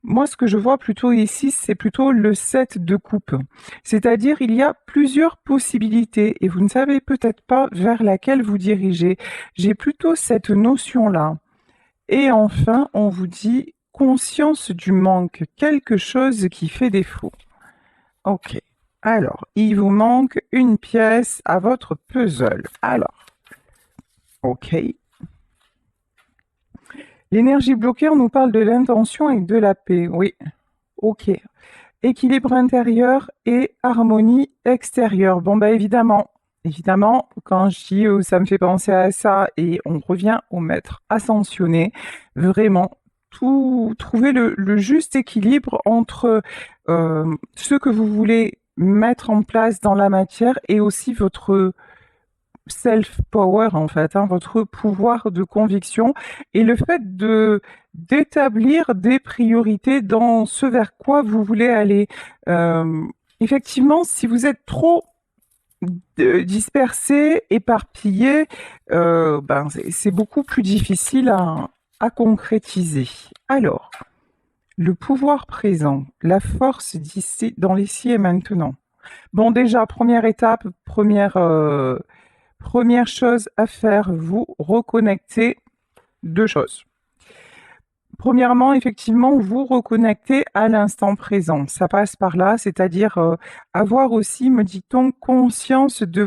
moi, ce que je vois plutôt ici, c'est plutôt le 7 de coupe. C'est-à-dire, il y a plusieurs possibilités et vous ne savez peut-être pas vers laquelle vous dirigez. J'ai plutôt cette notion-là. Et enfin, on vous dit conscience du manque, quelque chose qui fait défaut. Ok. Alors, il vous manque une pièce à votre puzzle. Alors, ok. L'énergie bloquée, on nous parle de l'intention et de la paix. Oui, ok. Équilibre intérieur et harmonie extérieure. Bon, bah évidemment, quand je dis ça me fait penser à ça et on revient au maître ascensionné, vraiment, trouver le juste équilibre entre ce que vous voulez mettre en place dans la matière et aussi votre self-power en fait, hein, votre pouvoir de conviction et le fait de d'établir des priorités dans ce vers quoi vous voulez aller. Euh, Effectivement, si vous êtes trop dispersé, éparpillé, ben c'est beaucoup plus difficile à concrétiser. Alors, le pouvoir présent, la force d'ici, dans l'ici et maintenant. Bon, déjà, première étape, première chose à faire, vous reconnecter deux choses. Premièrement, effectivement, vous reconnecter à l'instant présent. Ça passe par là, c'est-à-dire avoir aussi, me dit-on, conscience de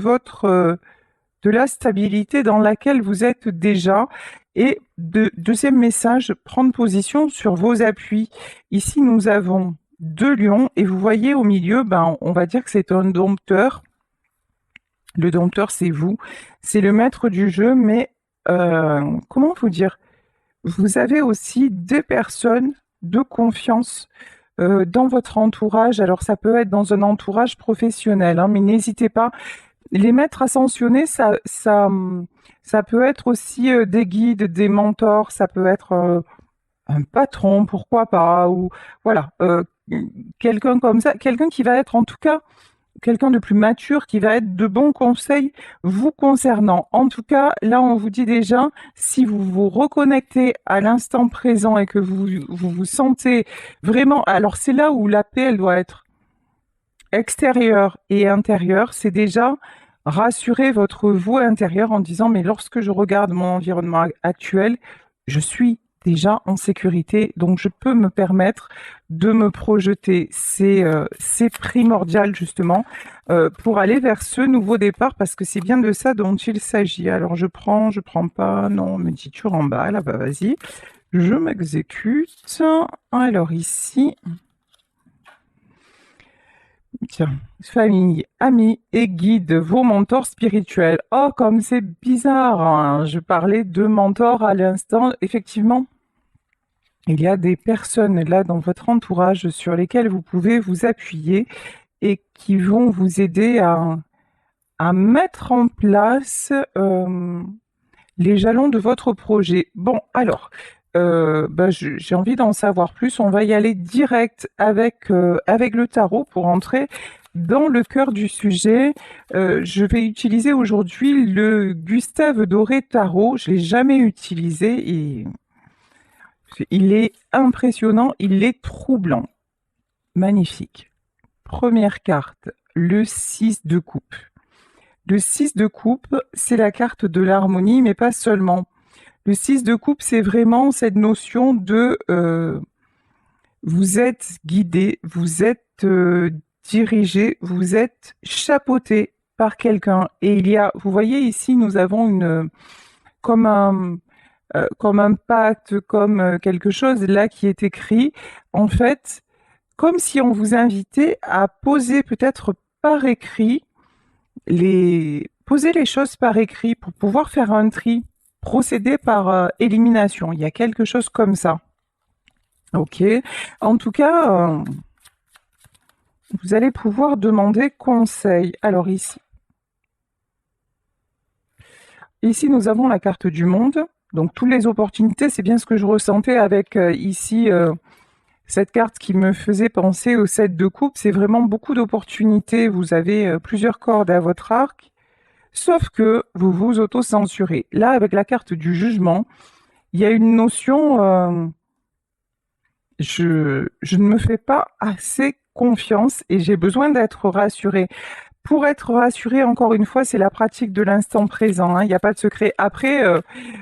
de la stabilité dans laquelle vous êtes déjà. Et deuxième message, prendre position sur vos appuis. Ici, nous avons deux lions et vous voyez au milieu, ben, on va dire que c'est un dompteur. Le dompteur, c'est vous, c'est le maître du jeu, mais comment vous dire? Vous avez aussi des personnes de confiance dans votre entourage. Alors, ça peut être dans un entourage professionnel, hein, mais n'hésitez pas. Les maîtres ascensionnés, ça peut être aussi des guides, des mentors, ça peut être un patron, pourquoi pas, ou voilà, quelqu'un comme ça, quelqu'un qui va être en tout cas quelqu'un de plus mature qui va être de bons conseils vous concernant. En tout cas, là, on vous dit déjà, si vous vous reconnectez à l'instant présent et que vous sentez vraiment, alors c'est là où la paix, elle doit être extérieure et intérieure, c'est déjà rassurer votre vous intérieur en disant, mais lorsque je regarde mon environnement actuel, je suis déjà en sécurité, donc je peux me permettre de me projeter. C'est primordial justement pour aller vers ce nouveau départ parce que c'est bien de ça dont il s'agit. Alors je prends pas, non, me dit tu remballes, ah bah vas-y, je m'exécute. Alors ici, tiens, famille, amis et guides, vos mentors spirituels. Oh, comme c'est bizarre, hein. Je parlais de mentors à l'instant. Effectivement, il y a des personnes là dans votre entourage sur lesquelles vous pouvez vous appuyer et qui vont vous aider à mettre en place les jalons de votre projet. Bon, alors, j'ai envie d'en savoir plus. On va y aller direct avec le tarot pour entrer dans le cœur du sujet. Je vais utiliser aujourd'hui le Gustave Doré Tarot. Je l'ai jamais utilisé et il est impressionnant, il est troublant. Magnifique. Première carte, le 6 de coupe. Le 6 de coupe, c'est la carte de l'harmonie, mais pas seulement. Le 6 de coupe, c'est vraiment cette notion de vous êtes guidé, vous êtes dirigé, vous êtes chapeauté par quelqu'un. Et il y a, vous voyez ici, nous avons comme comme un pacte, comme quelque chose là qui est écrit. En fait, comme si on vous invitait à poser peut-être par écrit poser les choses par écrit pour pouvoir faire un tri, procéder par élimination. Il y a quelque chose comme ça. Ok. En tout cas, vous allez pouvoir demander conseil. Alors ici nous avons la carte du monde. Donc toutes les opportunités, c'est bien ce que je ressentais avec ici cette carte qui me faisait penser au 7 de coupe. C'est vraiment beaucoup d'opportunités. Vous avez plusieurs cordes à votre arc. Sauf que vous vous auto-censurez. Là, avec la carte du jugement, il y a une notion je ne me fais pas assez confiance et j'ai besoin d'être rassurée. Pour être rassurée, encore une fois, c'est la pratique de l'instant présent, hein, il n'y a pas de secret. Après,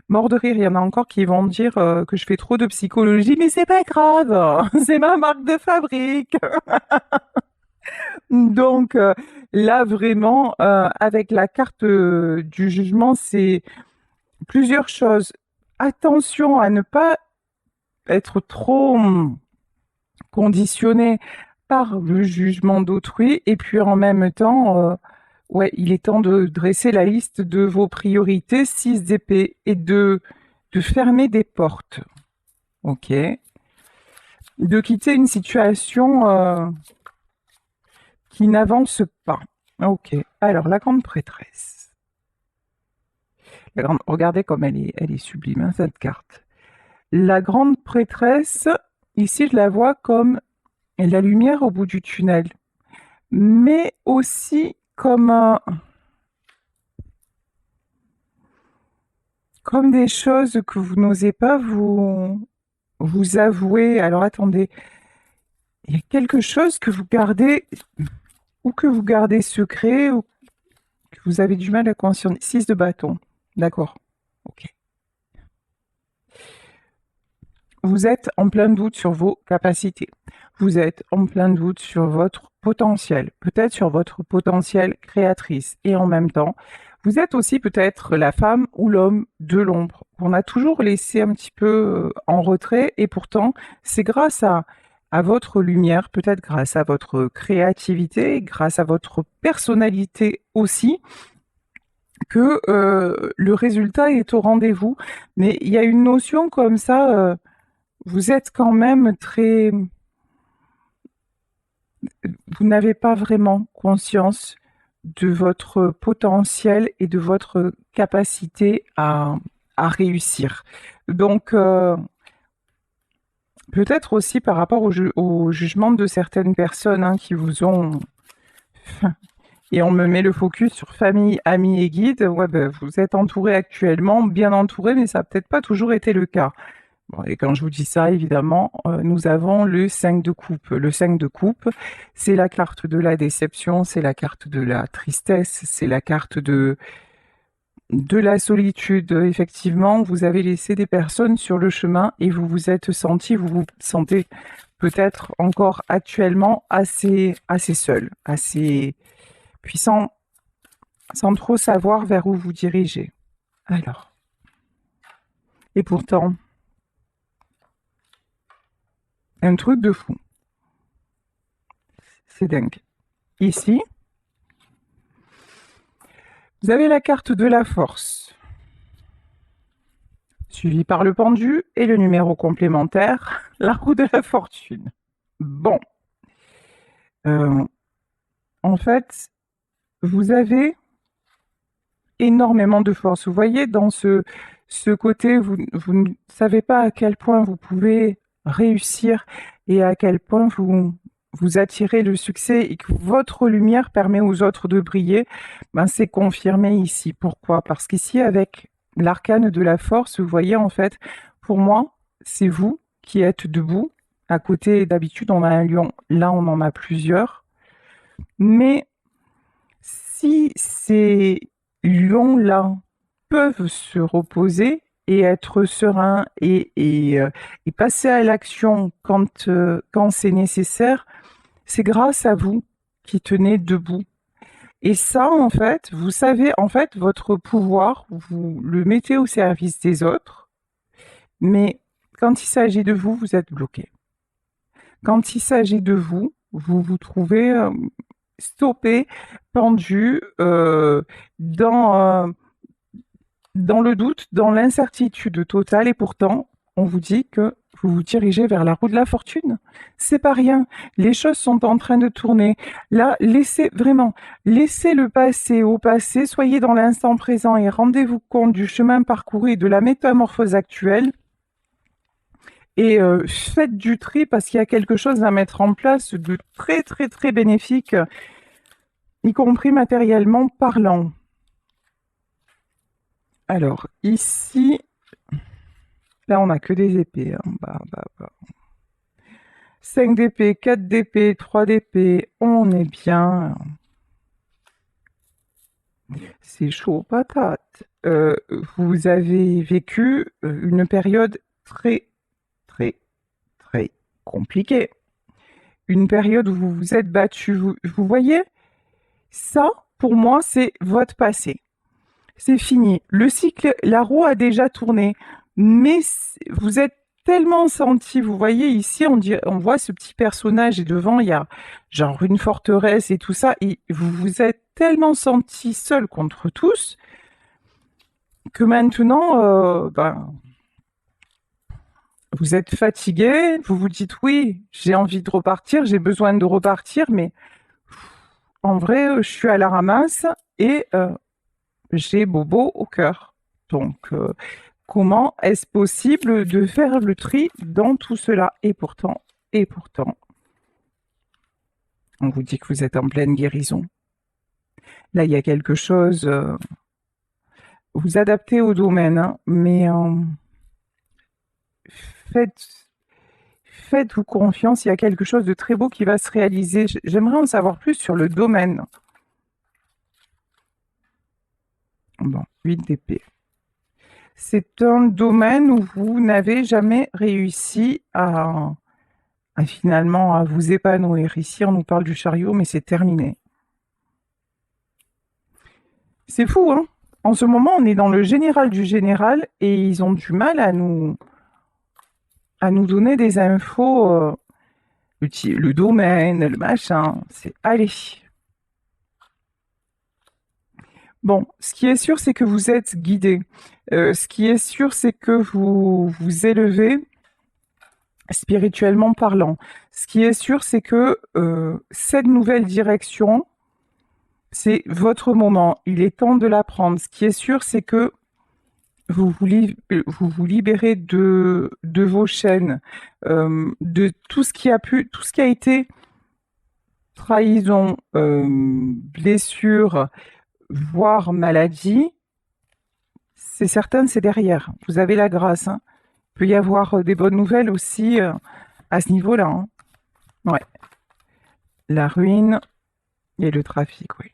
mort de rire, il y en a encore qui vont dire que je fais trop de psychologie, mais c'est pas grave, c'est ma marque de fabrique. Donc là, vraiment, avec la carte du jugement, c'est plusieurs choses. Attention à ne pas être trop conditionné par le jugement d'autrui et puis en même temps, ouais, il est temps de dresser la liste de vos priorités, 6 d'épée, et de fermer des portes. Ok. De quitter une situation qui n'avance pas. Ok. Alors, la grande prêtresse. Regardez comme elle est sublime, hein, cette carte. La grande prêtresse, ici, je la vois comme la lumière au bout du tunnel, mais aussi comme des choses que vous n'osez pas vous avouer. Alors attendez, il y a quelque chose que vous gardez ou que vous gardez secret ou que vous avez du mal à conscientiser. 6 de bâton. D'accord. Ok. Vous êtes en plein doute sur vos capacités. Vous êtes en plein doute sur votre potentiel, peut-être sur votre potentiel créatrice. Et en même temps, vous êtes aussi peut-être la femme ou l'homme de l'ombre qu'on a toujours laissé un petit peu en retrait. Et pourtant, c'est grâce à votre lumière, peut-être grâce à votre créativité, grâce à votre personnalité aussi, que le résultat est au rendez-vous. Mais il y a une notion comme ça, vous êtes quand même très... Vous n'avez pas vraiment conscience de votre potentiel et de votre capacité à réussir. Donc, peut-être aussi par rapport au jugement de certaines personnes hein, qui vous ont... Et on me met le focus sur famille, amis et guides. Ouais, ben, vous êtes entouré actuellement, bien entouré, mais ça n'a peut-être pas toujours été le cas. Bon, et quand je vous dis ça, évidemment, nous avons le 5 de coupe. Le 5 de coupe, c'est la carte de la déception, c'est la carte de la tristesse, c'est la carte de la solitude. Effectivement, vous avez laissé des personnes sur le chemin et vous vous êtes senti, vous vous sentez peut-être encore actuellement assez seul, assez puissant, sans trop savoir vers où vous dirigez. Alors, et pourtant, un truc de fou. C'est dingue. Ici, vous avez la carte de la force, suivie par le pendu et le numéro complémentaire, la roue de la fortune. Bon, euh, en fait, vous avez énormément de force. Vous voyez, dans ce côté, vous ne savez pas à quel point vous pouvez réussir et à quel point vous attirez le succès et que votre lumière permet aux autres de briller. Ben, c'est confirmé ici. Pourquoi? Parce qu'ici, avec l'arcane de la force, vous voyez, en fait, pour moi, c'est vous qui êtes debout. À côté, d'habitude, on a un lion. Là, on en a plusieurs. Mais si ces lions-là peuvent se reposer et être sereins et passer à l'action quand c'est nécessaire, c'est grâce à vous qui tenez debout. Et ça, en fait, vous savez, en fait, votre pouvoir, vous le mettez au service des autres, mais quand il s'agit de vous, vous êtes bloqué. Quand il s'agit de vous, vous vous trouvez stoppé, pendu, dans, dans le doute, dans l'incertitude totale, et pourtant, on vous dit que vous vous dirigez vers la roue de la fortune. C'est pas rien. Les choses sont en train de tourner. Là, laissez le passé au passé, soyez dans l'instant présent et rendez-vous compte du chemin parcouru et de la métamorphose actuelle. Et faites du tri parce qu'il y a quelque chose à mettre en place de très très très bénéfique, y compris matériellement parlant. Alors, ici, là, on n'a que des épées, hein. Bah. 5 d'épée, 4 d'épée, 3 d'épée, on est bien. C'est chaud patate. Vous avez vécu une période très, très, très compliquée. Une période où vous vous êtes battu. Vous voyez, ça, pour moi, c'est votre passé. C'est fini. Le cycle, la roue a déjà tourné. Mais vous êtes tellement senti. Vous voyez ici, on voit ce petit personnage et devant, il y a genre une forteresse et tout ça. Et vous vous êtes tellement senti seul contre tous que maintenant, vous êtes fatigué. Vous vous dites oui, j'ai envie de repartir, j'ai besoin de repartir, mais en vrai, je suis à la ramasse et j'ai Bobo au cœur. Donc, comment est-ce possible de faire le tri dans tout cela? Et pourtant, on vous dit que vous êtes en pleine guérison. Là, il y a quelque chose. Vous adaptez au domaine, hein, mais faites-vous confiance. Il y a quelque chose de très beau qui va se réaliser. J'aimerais en savoir plus sur le domaine. Bon, 8 d'épée. C'est un domaine où vous n'avez jamais réussi finalement à vous épanouir. Ici, on nous parle du chariot, mais c'est terminé. C'est fou, hein? En ce moment, on est dans le général du général et ils ont du mal à nous donner des infos, le domaine, le machin. C'est allez. Bon, ce qui est sûr, c'est que vous êtes guidé. Ce qui est sûr, c'est que vous vous élevez spirituellement parlant. Ce qui est sûr, c'est que cette nouvelle direction, c'est votre moment. Il est temps de la prendre. Ce qui est sûr, c'est que vous vous libérez de vos chaînes, de tout ce qui tout ce qui a été trahison, blessure, voire maladie. C'est certain, c'est derrière. Vous avez la grâce, hein. Il peut y avoir des bonnes nouvelles aussi à ce niveau-là, hein. Ouais. La ruine et le trafic, oui.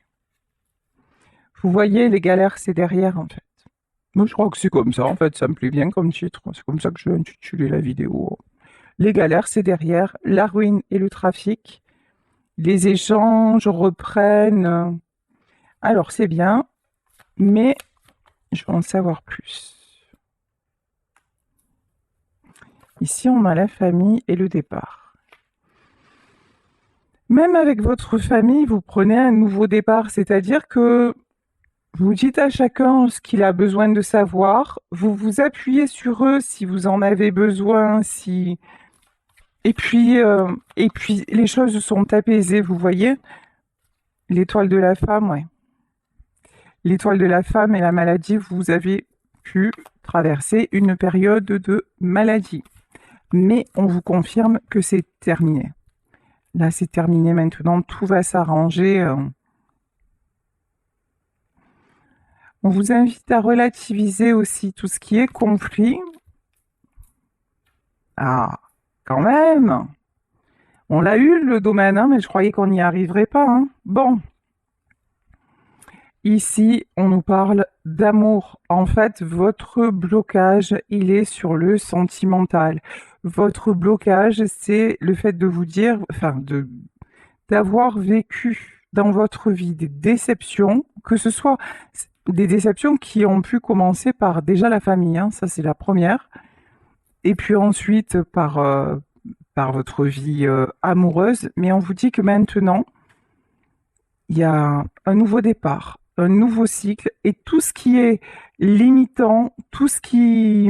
Vous voyez, les galères, c'est derrière, en fait. Moi, je crois que c'est comme ça, en fait, ça me plaît bien comme titre. C'est comme ça que je vais intituler la vidéo. Les galères, c'est derrière. La ruine et le trafic. Les échanges reprennent. Alors, c'est bien, mais je veux en savoir plus. Ici, on a la famille et le départ. Même avec votre famille, vous prenez un nouveau départ, c'est-à-dire que vous dites à chacun ce qu'il a besoin de savoir, vous vous appuyez sur eux si vous en avez besoin, si... et puis les choses sont apaisées, vous voyez. L'étoile de la femme, ouais. L'étoile de la femme et la maladie, vous avez pu traverser une période de maladie. Mais on vous confirme que c'est terminé. Là, c'est terminé maintenant, tout va s'arranger. On vous invite à relativiser aussi tout ce qui est conflit. Ah, quand même! On l'a eu, le domaine, hein, mais je croyais qu'on n'y arriverait pas, hein. Bon. Ici, on nous parle d'amour. En fait, votre blocage, il est sur le sentimental. Votre blocage, c'est le fait de vous dire, d'avoir vécu dans votre vie des déceptions, que ce soit des déceptions qui ont pu commencer par déjà la famille, hein, ça c'est la première, et puis ensuite par votre vie amoureuse. Mais on vous dit que maintenant, il y a un nouveau départ, un nouveau cycle, et tout ce qui est limitant, tout ce qui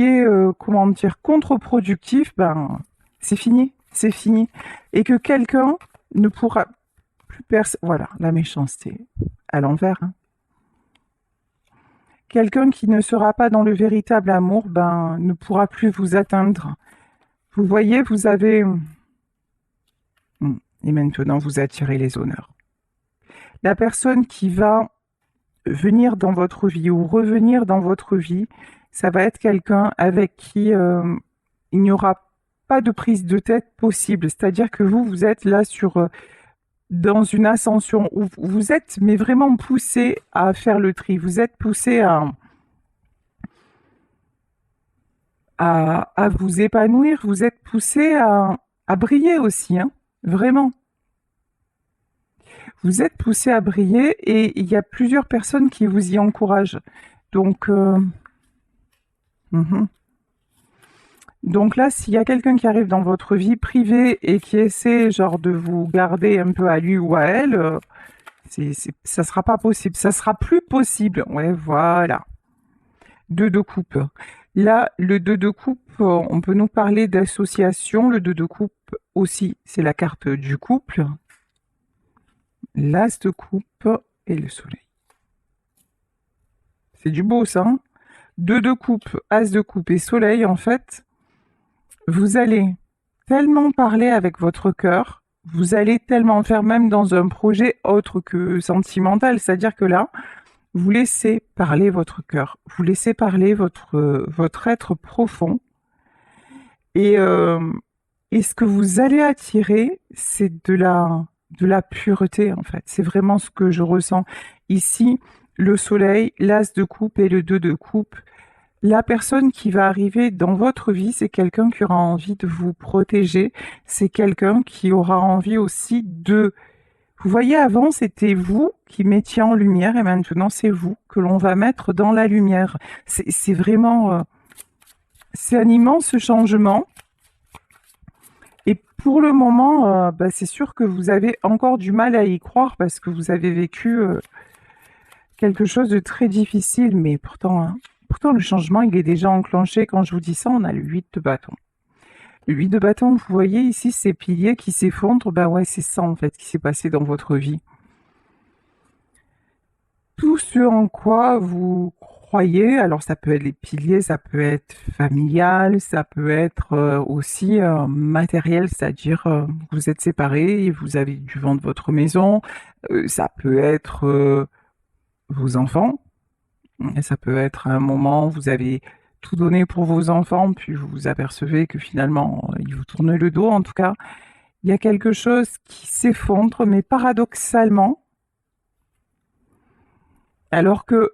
est, comment dire, contre-productif, ben, c'est fini, c'est fini. Et que quelqu'un ne pourra plus voilà, la méchanceté à l'envers, hein. Quelqu'un qui ne sera pas dans le véritable amour, ben, ne pourra plus vous atteindre. Vous voyez, vous avez... Et maintenant, vous attirez les honneurs. La personne qui va venir dans votre vie ou revenir dans votre vie, ça va être quelqu'un avec qui il n'y aura pas de prise de tête possible. C'est-à-dire que vous êtes là dans une ascension où vous êtes, mais vraiment poussé à faire le tri. Vous êtes poussé à vous épanouir. Vous êtes poussé à briller aussi, hein, vraiment. Vous êtes poussé à briller et il y a plusieurs personnes qui vous y encouragent. Donc, mhm. Donc là, s'il y a quelqu'un qui arrive dans votre vie privée et qui essaie genre de vous garder un peu à lui ou à elle, ça sera pas possible. Ça sera plus possible. Ouais, voilà. 2 de coupe. Là, le 2 de coupe, on peut nous parler d'association. Le 2 de coupe aussi, c'est la carte du couple. L'as de coupe et le soleil. C'est du beau, ça, hein? 2 de coupe, as de coupe et soleil, en fait, vous allez tellement parler avec votre cœur, vous allez tellement faire même dans un projet autre que sentimental, c'est-à-dire que là, vous laissez parler votre cœur, vous laissez parler votre être profond et ce que vous allez attirer, c'est de la pureté en fait. C'est vraiment ce que je ressens ici. Le soleil, l'as de coupe et le 2 de coupe. La personne qui va arriver dans votre vie, c'est quelqu'un qui aura envie de vous protéger. C'est quelqu'un qui aura envie aussi de... Vous voyez, avant, c'était vous qui mettiez en lumière et maintenant, c'est vous que l'on va mettre dans la lumière. C'est vraiment... c'est un immense changement. Et pour le moment, c'est sûr que vous avez encore du mal à y croire parce que vous avez vécu quelque chose de très difficile, mais pourtant, le changement, il est déjà enclenché. Quand je vous dis ça, on a le 8 de bâton. Le 8 de bâton, vous voyez ici ces piliers qui s'effondrent, bah ouais, c'est ça en fait qui s'est passé dans votre vie. Tout ce en quoi vous croyez, alors ça peut être les piliers, ça peut être familial, ça peut être aussi matériel, c'est-à-dire vous êtes séparés et vous avez dû vendre votre maison, ça peut être vos enfants, et ça peut être à un moment, vous avez tout donné pour vos enfants, puis vous vous apercevez que finalement, ils vous tournent le dos. En tout cas, il y a quelque chose qui s'effondre, mais paradoxalement, alors que,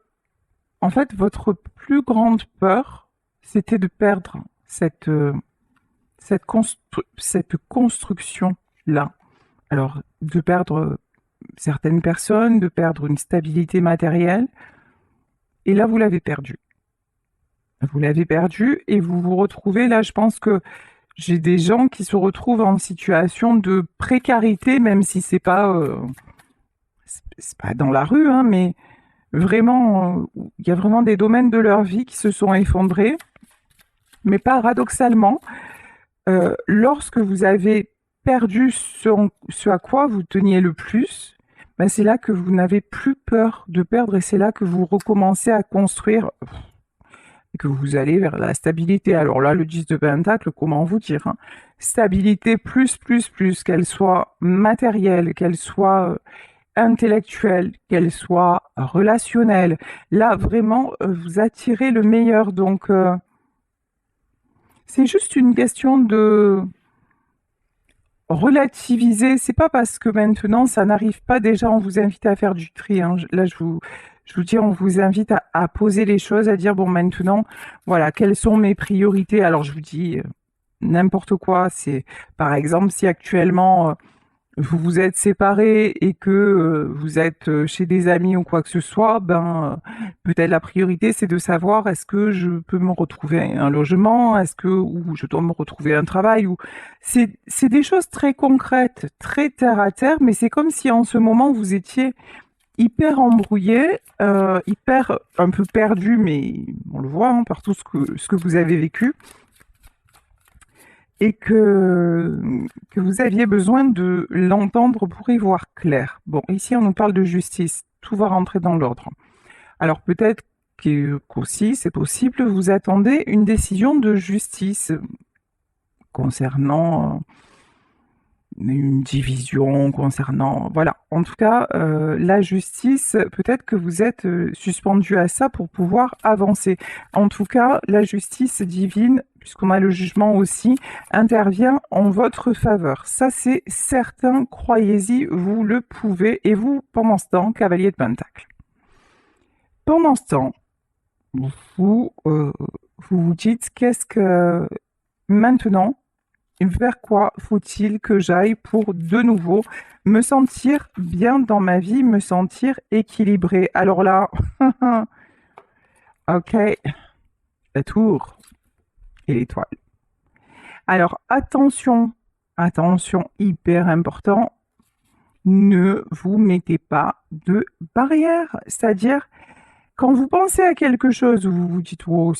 en fait, votre plus grande peur, c'était de perdre cette construction-là. Alors, de perdre certaines personnes, de perdre une stabilité matérielle, et là, vous l'avez perdu. Vous l'avez perdu et vous vous retrouvez là, je pense que j'ai des gens qui se retrouvent en situation de précarité, même si c'est pas dans la rue, hein, mais vraiment, il y a vraiment des domaines de leur vie qui se sont effondrés. Mais paradoxalement, lorsque vous avez perdu ce à quoi vous teniez le plus, ben c'est là que vous n'avez plus peur de perdre et c'est là que vous recommencez à construire et que vous allez vers la stabilité. Alors là, le 10 de Pentacle, comment vous dire, hein, stabilité plus, qu'elle soit matérielle, qu'elle soit intellectuelle, qu'elle soit relationnelle. Là, vraiment, vous attirez le meilleur. Donc, c'est juste une question de relativiser. C'est pas parce que maintenant ça n'arrive pas. Déjà, on vous invite à faire du tri, hein. Là, je vous dis, on vous invite à poser les choses, à dire bon, maintenant, voilà, quelles sont mes priorités. Alors, je vous dis n'importe quoi. C'est par exemple si actuellement vous vous êtes séparés et que vous êtes chez des amis ou quoi que ce soit, peut-être la priorité c'est de savoir est-ce que je peux me retrouver un logement, est-ce que ou je dois me retrouver un travail ou c'est des choses très concrètes, très terre à terre, mais c'est comme si en ce moment vous étiez hyper embrouillé, hyper un peu perdu, mais on le voit hein, par tout ce que vous avez vécu et que vous aviez besoin de l'entendre pour y voir clair. Bon, ici on nous parle de justice, tout va rentrer dans l'ordre. Alors peut-être qu'aussi, c'est possible, vous attendez une décision de justice concernant une division, concernant... Voilà, en tout cas, la justice, peut-être que vous êtes suspendu à ça pour pouvoir avancer. En tout cas, la justice divine, puisqu'on a le jugement aussi, intervient en votre faveur. Ça, c'est certain, croyez-y, vous le pouvez. Et vous, pendant ce temps, cavalier de Pentacle. Pendant ce temps, vous vous dites, qu'est-ce que maintenant, vers quoi faut-il que j'aille pour de nouveau me sentir bien dans ma vie, me sentir équilibrée? Alors là, ok, la tour et l'étoile. Alors attention, attention, hyper important, ne vous mettez pas de barrière. C'est-à-dire, quand vous pensez à quelque chose, vous vous dites, oh,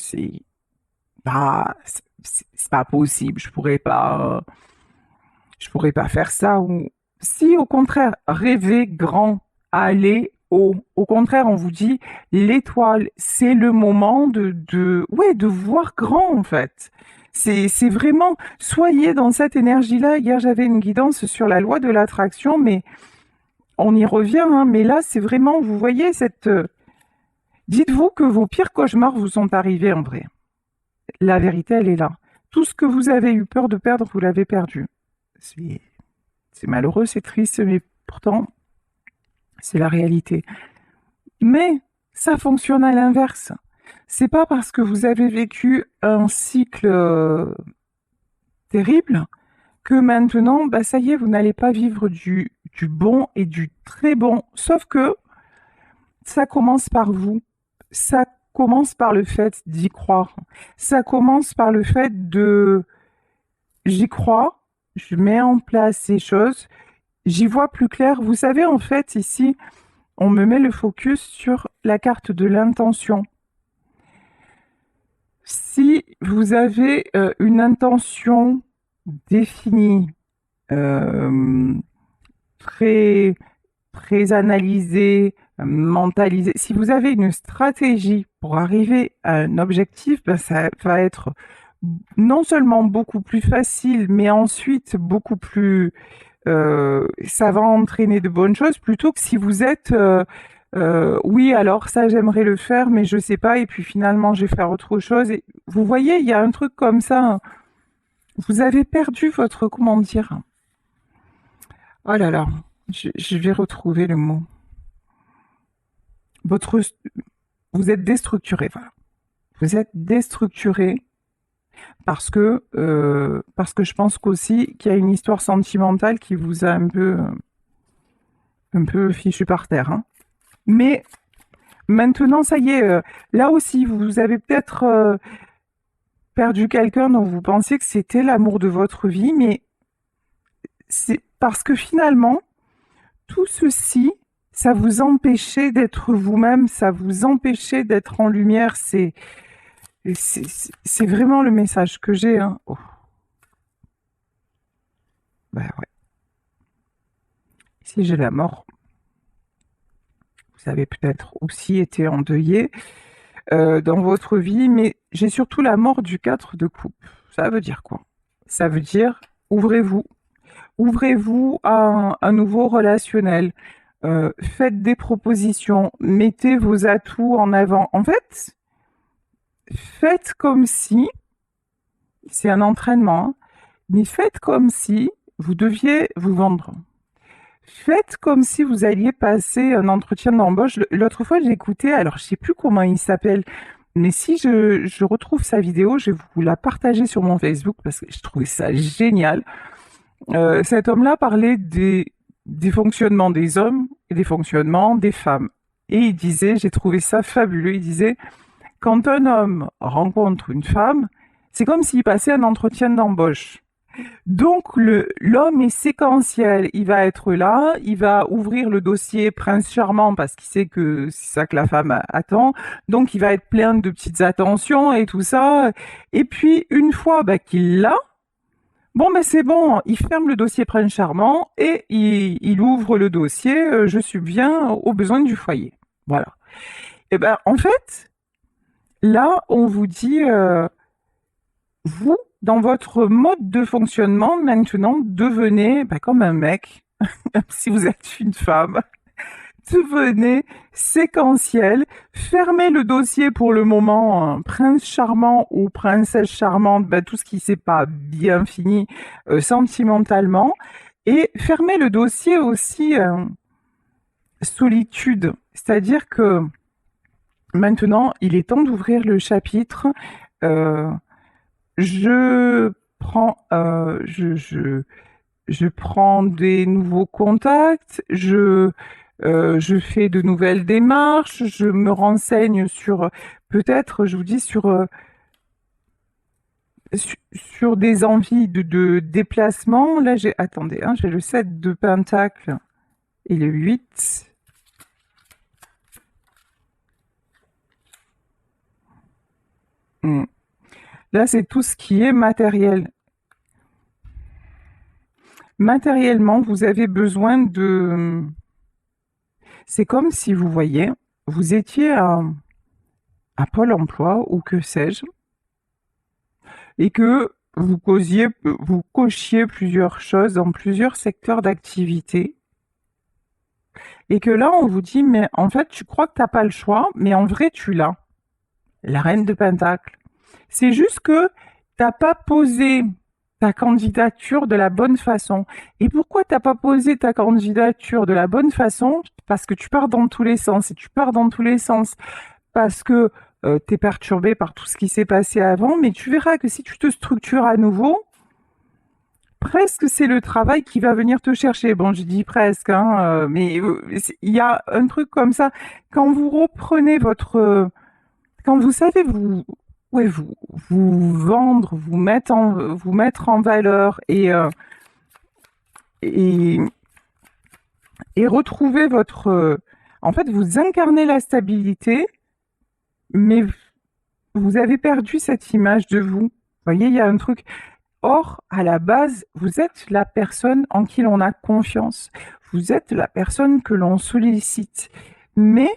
bah, c'est pas possible, je pourrais pas faire ça. Ou si au contraire, rêvez grand, allez haut. Au contraire, on vous dit, l'étoile, c'est le moment ouais, de voir grand en fait. C'est vraiment, soyez dans cette énergie-là. Hier, j'avais une guidance sur la loi de l'attraction, mais on y revient, hein, mais là, c'est vraiment, vous voyez, dites-vous que vos pires cauchemars vous sont arrivés en vrai. La vérité, elle est là. Tout ce que vous avez eu peur de perdre, vous l'avez perdu. C'est malheureux, c'est triste, mais pourtant, c'est la réalité. Mais ça fonctionne à l'inverse. C'est pas parce que vous avez vécu un cycle terrible que maintenant, bah ça y est, vous n'allez pas vivre du bon et du très bon. Sauf que ça commence par vous. Ça commence par le fait d'y croire. Ça commence par le fait j'y crois, je mets en place ces choses, j'y vois plus clair. Vous savez, en fait, ici, on me met le focus sur la carte de l'intention. Si vous avez une intention définie, très, très analysée, mentalisée, si vous avez une stratégie pour arriver à un objectif, ben ça va être non seulement beaucoup plus facile, mais ensuite beaucoup plus... ça va entraîner de bonnes choses plutôt que si vous êtes... oui, alors ça, j'aimerais le faire, mais je sais pas, et puis finalement, je vais faire autre chose. Et vous voyez, il y a un truc comme ça. Hein. Vous avez perdu votre... Comment dire? Oh là là, je vais retrouver le mot. Vous êtes déstructuré, voilà. Vous êtes déstructuré parce que je pense qu'aussi qu'il y a une histoire sentimentale qui vous a un peu fichu par terre. Hein. Mais maintenant, ça y est, là aussi, vous avez peut-être perdu quelqu'un dont vous pensiez que c'était l'amour de votre vie, mais c'est parce que finalement, tout ceci, ça vous empêchait d'être vous-même, ça vous empêchait d'être en lumière. C'est vraiment le message que j'ai. Hein. Oh. Ben ouais. Ici, j'ai la mort. Vous avez peut-être aussi été endeuillé dans votre vie, mais j'ai surtout la mort du 4 de coupe. Ça veut dire quoi? Ça veut dire ouvrez-vous. Ouvrez-vous à un nouveau relationnel. Faites des propositions. Mettez vos atouts en avant. En fait, faites comme si, c'est un entraînement, hein, mais faites comme si vous deviez vous vendre. Faites comme si vous alliez passer un entretien d'embauche. L'autre fois, j'ai écouté, alors je sais plus comment il s'appelle, mais si je retrouve sa vidéo, je vais vous la partager sur mon Facebook parce que je trouvais ça génial. Cet homme-là parlait des fonctionnements des hommes et des fonctionnements des femmes. Et il disait, j'ai trouvé ça fabuleux, il disait, quand un homme rencontre une femme, c'est comme s'il passait un entretien d'embauche. Donc l'homme est séquentiel, il va être là, il va ouvrir le dossier Prince Charmant parce qu'il sait que c'est ça que la femme attend, donc il va être plein de petites attentions et tout ça. Et puis une fois qu'il l'a, bon ben c'est bon, il ferme le dossier Prince Charmant et il ouvre le dossier Je subviens aux besoins du foyer. Voilà. Et ben en fait, là on vous dit vous, dans votre mode de fonctionnement, maintenant, devenez comme un mec, si vous êtes une femme. devenez séquentiel, fermez le dossier pour le moment, prince charmant ou princesse charmante, bah, tout ce qui s'est pas bien fini sentimentalement, et fermez le dossier aussi solitude, c'est-à-dire que maintenant il est temps d'ouvrir le chapitre. euh, je prends, je prends des nouveaux contacts, je fais de nouvelles démarches, je me renseigne sur, peut-être, je vous dis, sur des envies de déplacement. Là, attendez, hein, j'ai le 7 de Pentacle et le 8. Hmm. Là, c'est tout ce qui est matériel. Matériellement, vous avez besoin de... C'est comme si vous voyez, vous étiez à Pôle emploi ou que sais-je, et que vous cochiez plusieurs choses dans plusieurs secteurs d'activité, et que là, on vous dit, mais en fait, tu crois que t'as pas le choix, mais en vrai, tu l'as. La reine de Pentacle. C'est juste que t'as pas posé ta candidature de la bonne façon. Et pourquoi t'as pas posé ta candidature de la bonne façon? Parce que tu pars dans tous les sens. Et tu pars dans tous les sens parce que tu es perturbé par tout ce qui s'est passé avant, mais tu verras que si tu te structures à nouveau, presque c'est le travail qui va venir te chercher. Bon, je dis presque, hein, mais il y a un truc comme ça. Quand vous reprenez quand vous savez ouais, vous vendre, vous mettre en valeur et, et retrouver en fait, vous incarnez la stabilité, mais vous avez perdu cette image de vous. Vous voyez, il y a un truc. Or, à la base, vous êtes la personne en qui l'on a confiance. Vous êtes la personne que l'on sollicite. Mais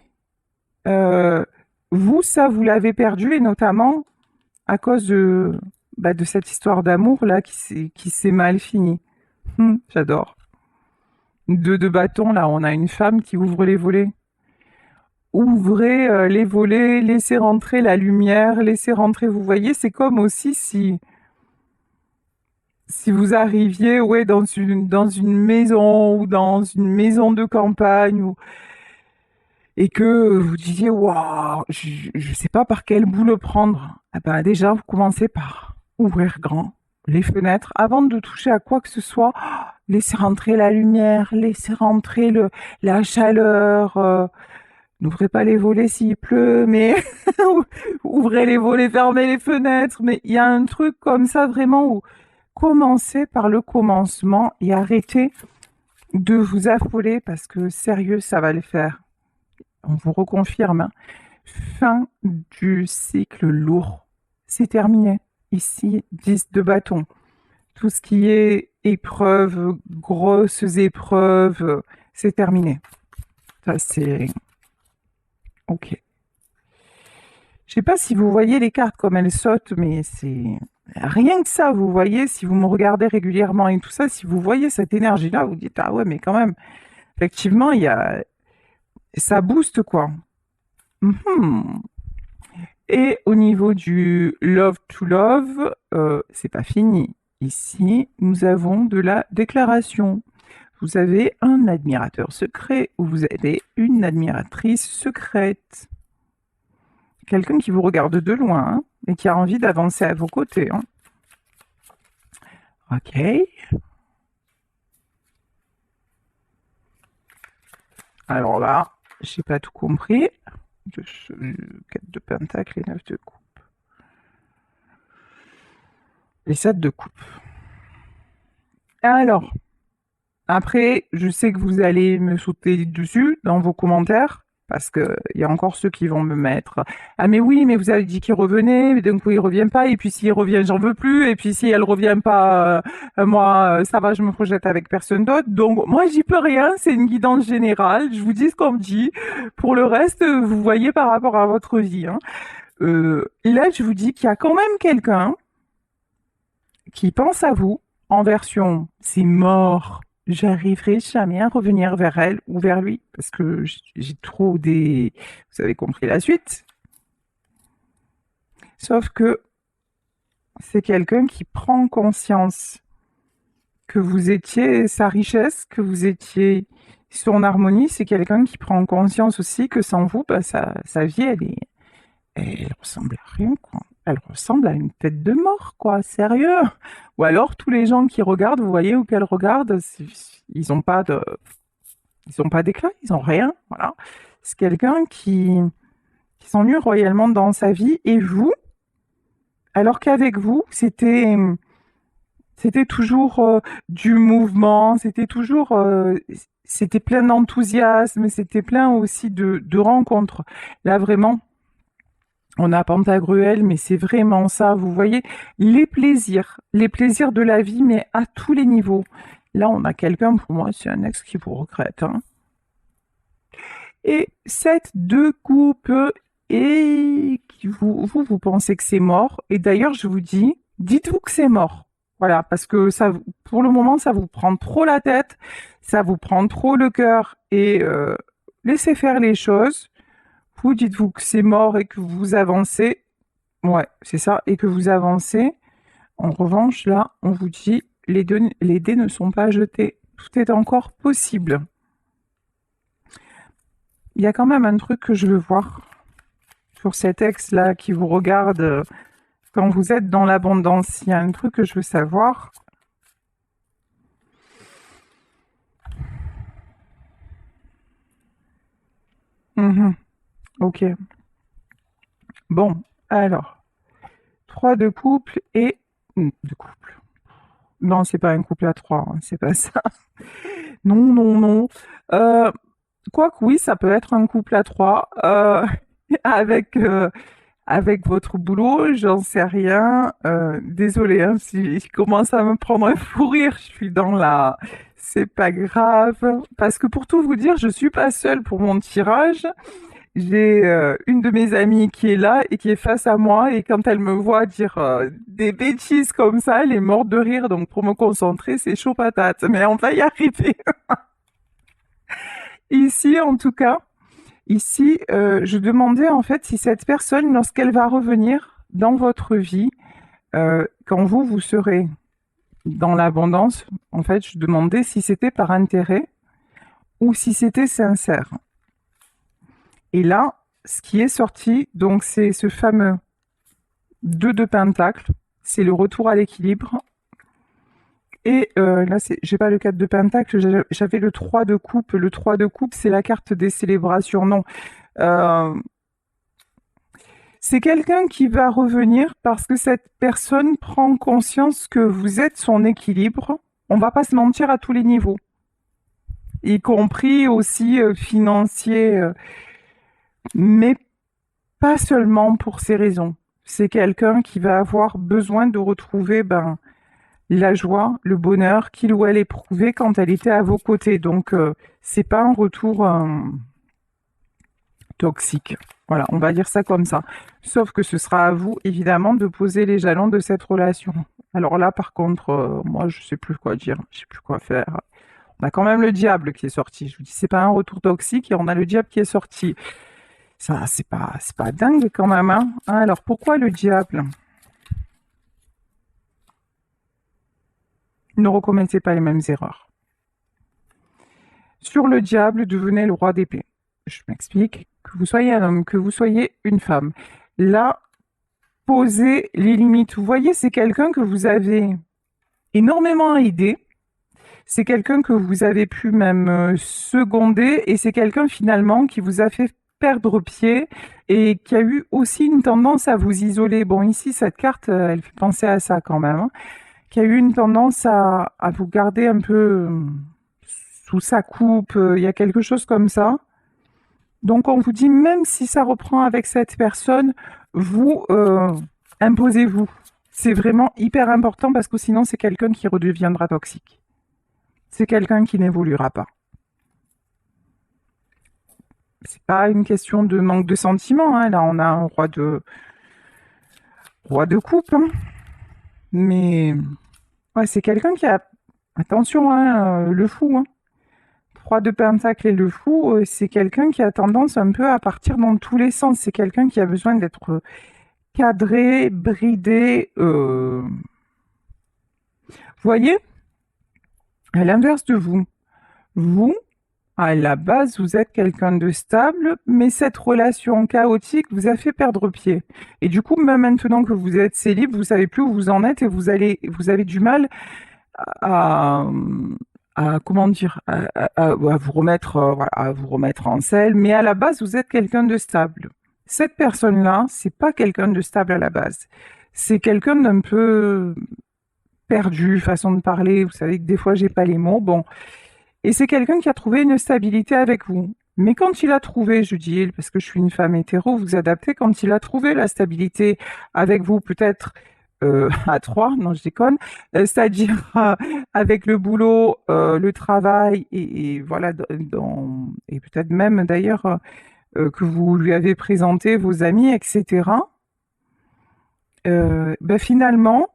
euh, vous, ça, vous l'avez perdu, et notamment à cause de cette histoire d'amour là qui s'est mal finie. J'adore. Deux de bâtons là, on a une femme qui ouvre les volets. Ouvrez les volets, laissez rentrer la lumière, laissez rentrer. Vous voyez, c'est comme aussi si vous arriviez, ouais, dans une maison ou dans une maison de campagne et que vous disiez, waouh, je sais pas par quel bout le prendre. Ah ben, déjà, vous commencez par ouvrir grand les fenêtres avant de toucher à quoi que ce soit. Laissez rentrer la lumière, laissez rentrer la chaleur. N'ouvrez pas les volets s'il pleut, mais ouvrez les volets, fermez les fenêtres. Mais il y a un truc comme ça vraiment où commencez par le commencement et arrêtez de vous affoler parce que sérieux, ça va le faire. On vous reconfirme, hein. Fin du cycle lourd. C'est terminé. Ici, 10 de bâton. Tout ce qui est épreuves, grosses épreuves, c'est terminé. Ça, c'est... Ok. Je sais pas si vous voyez les cartes comme elles sautent, mais c'est... Rien que ça, vous voyez, si vous me regardez régulièrement et tout ça, si vous voyez cette énergie-là, vous dites, ah ouais, mais quand même, effectivement, ça booste, quoi. Mhm. Et au niveau du love to love, c'est pas fini. Ici, nous avons de la déclaration. Vous avez un admirateur secret ou vous avez une admiratrice secrète. Quelqu'un qui vous regarde de loin, hein, et qui a envie d'avancer à vos côtés, hein. Ok. Alors là, j'ai pas tout compris. 4 de pentacle et 9 de coupe. Les 7 de coupe. Alors, après, je sais que vous allez me sauter dessus dans vos commentaires, parce que il y a encore ceux qui vont me mettre ah mais oui, mais vous avez dit qu'il revenait, mais d'un coup il revient pas, et puis s'il revient, j'en veux plus, et puis si elle revient pas, moi ça va, je me projette avec personne d'autre. Donc moi j'y peux rien, c'est une guidance générale, je vous dis ce qu'on me dit. Pour le reste, vous voyez par rapport à votre vie, hein. Là, je vous dis qu'il y a quand même quelqu'un qui pense à vous en version c'est mort, j'arriverai jamais à revenir vers elle ou vers lui parce que j'ai trop des... Vous avez compris la suite. Sauf que c'est quelqu'un qui prend conscience que vous étiez sa richesse, que vous étiez son harmonie. C'est quelqu'un qui prend conscience aussi que sans vous, bah, sa vie, elle ressemble à rien, quoi. Elle ressemble à une tête de mort, quoi, sérieux. Ou alors tous les gens qui regardent, vous voyez, ou qu'elles regardent, ils n'ont pas d'éclat, ils n'ont rien, voilà. C'est quelqu'un qui s'ennuie royalement dans sa vie, et vous, alors qu'avec vous, c'était toujours du mouvement, c'était plein d'enthousiasme, c'était plein aussi de rencontres. Là, vraiment, on a Pantagruel, mais c'est vraiment ça, vous voyez, les plaisirs de la vie, mais à tous les niveaux. Là, on a quelqu'un, pour moi, c'est un ex qui vous regrette, hein. Et cette deux coupes, et vous pensez que c'est mort. Et d'ailleurs, je vous dis, dites-vous que c'est mort. Voilà, parce que ça, pour le moment, ça vous prend trop la tête, ça vous prend trop le cœur, et laissez faire les choses. Vous dites-vous que c'est mort et que vous avancez. Ouais, c'est ça, et que vous avancez. En revanche, là, on vous dit, les dés ne sont pas jetés. Tout est encore possible. Il y a quand même un truc que je veux voir sur cet ex-là qui vous regarde quand vous êtes dans l'abondance. Il y a un truc que je veux savoir. Mhm, ok. Bon, alors, 3 de couple et... De couple. Non, c'est pas un couple à 3, hein, c'est pas ça. Non, non, non. Euh, Quoique oui, ça peut être un couple à 3. Avec, avec votre boulot, j'en sais rien. Désolée, hein, si je commence à me prendre un fou rire, je suis dans la... C'est pas grave. Parce que pour tout vous dire, je suis pas seule pour mon tirage. J'ai une de mes amies qui est là et qui est face à moi, et quand elle me voit dire des bêtises comme ça, elle est morte de rire. Donc pour me concentrer, c'est chaud patate. Mais on va y arriver. Ici, en tout cas, ici, je demandais en fait si cette personne, lorsqu'elle va revenir dans votre vie, quand vous serez dans l'abondance, en fait, je demandais si c'était par intérêt ou si c'était sincère. Et là, ce qui est sorti, donc c'est ce fameux 2 de pentacle, c'est le retour à l'équilibre. Et là, j'ai pas le 4 de pentacle, j'avais le 3 de coupe. Le 3 de coupe, c'est la carte des célébrations. Non. Euh, c'est quelqu'un qui va revenir parce que cette personne prend conscience que vous êtes son équilibre. On va pas se mentir à tous les niveaux, y compris aussi financier, mais pas seulement pour ces raisons. C'est quelqu'un qui va avoir besoin de retrouver la joie, le bonheur qu'il ou elle éprouvait quand elle était à vos côtés. Donc, c'est pas un retour toxique. Voilà, on va dire ça comme ça. Sauf que ce sera à vous, évidemment, de poser les jalons de cette relation. Alors là, par contre, moi, je sais plus quoi dire, je sais plus quoi faire. On a quand même le diable qui est sorti. Je vous dis, c'est pas un retour toxique et on a le diable qui est sorti. Ça, c'est pas dingue quand même, hein. Alors, pourquoi le diable? Ne recommettez pas les mêmes erreurs. Sur le diable, devenez le roi d'épée. Je m'explique. Que vous soyez un homme, que vous soyez une femme. Là, posez les limites. Vous voyez, c'est quelqu'un que vous avez énormément aidé. C'est quelqu'un que vous avez pu même seconder. Et c'est quelqu'un finalement qui vous a fait perdre pied et qui a eu aussi une tendance à vous isoler. Bon, ici, cette carte, elle fait penser à ça quand même, hein. Qui a eu une tendance à vous garder un peu sous sa coupe. Il y a quelque chose comme ça. Donc on vous dit, même si ça reprend avec cette personne, vous imposez-vous. C'est vraiment hyper important parce que sinon c'est quelqu'un qui redeviendra toxique. C'est quelqu'un qui n'évoluera pas. C'est pas une question de manque de sentiments, hein. Là on a un roi de coupe, hein. Mais ouais, c'est quelqu'un qui a Attention, hein, le fou, hein. 3 de pentacle et le fou, c'est quelqu'un qui a tendance un peu à partir dans tous les sens. C'est quelqu'un qui a besoin d'être cadré, bridé. Voyez, à l'inverse de vous, vous, à la base, vous êtes quelqu'un de stable, mais cette relation chaotique vous a fait perdre pied. Et du coup, même maintenant que vous êtes célib, vous savez plus où vous en êtes et vous avez du mal à, comment dire, à vous remettre, voilà, à vous remettre en selle. Mais à la base, vous êtes quelqu'un de stable. Cette personne-là, c'est pas quelqu'un de stable à la base. C'est quelqu'un d'un peu perdu, façon de parler. Vous savez que des fois, j'ai pas les mots. Bon, et c'est quelqu'un qui a trouvé une stabilité avec vous. Mais quand il a trouvé, je dis il, parce que je suis une femme hétéro, vous adaptez, quand il a trouvé la stabilité avec vous, peut-être à trois, non je déconne, c'est-à-dire avec le boulot, le travail, et voilà, et peut-être même d'ailleurs que vous lui avez présenté vos amis, etc. Ben finalement,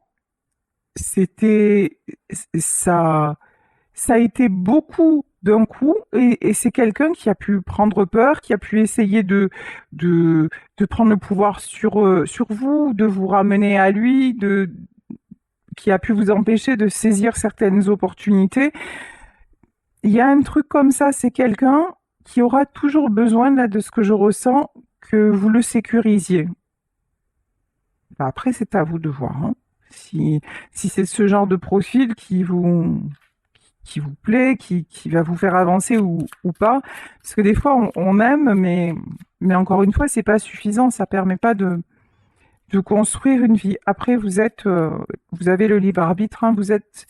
c'était ça ça a été beaucoup d'un coup et c'est quelqu'un qui a pu prendre peur, qui a pu essayer de, de prendre le pouvoir sur vous, de vous ramener à lui, qui a pu vous empêcher de saisir certaines opportunités. Il y a un truc comme ça, c'est quelqu'un qui aura toujours besoin, là, de ce que je ressens, que vous le sécurisiez. Bah, après, c'est à vous de voir, hein. Si c'est ce genre de profil qui vous plaît, qui va vous faire avancer ou pas. Parce que des fois, on aime, mais encore une fois, c'est pas suffisant. Ça permet pas de construire une vie. Après, vous avez le libre arbitre, hein, vous êtes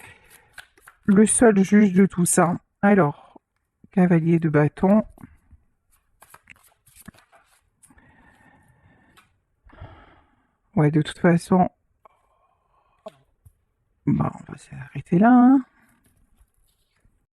le seul juge de tout ça. Alors, cavalier de bâton. Ouais, de toute façon, bah, on va s'arrêter là, hein.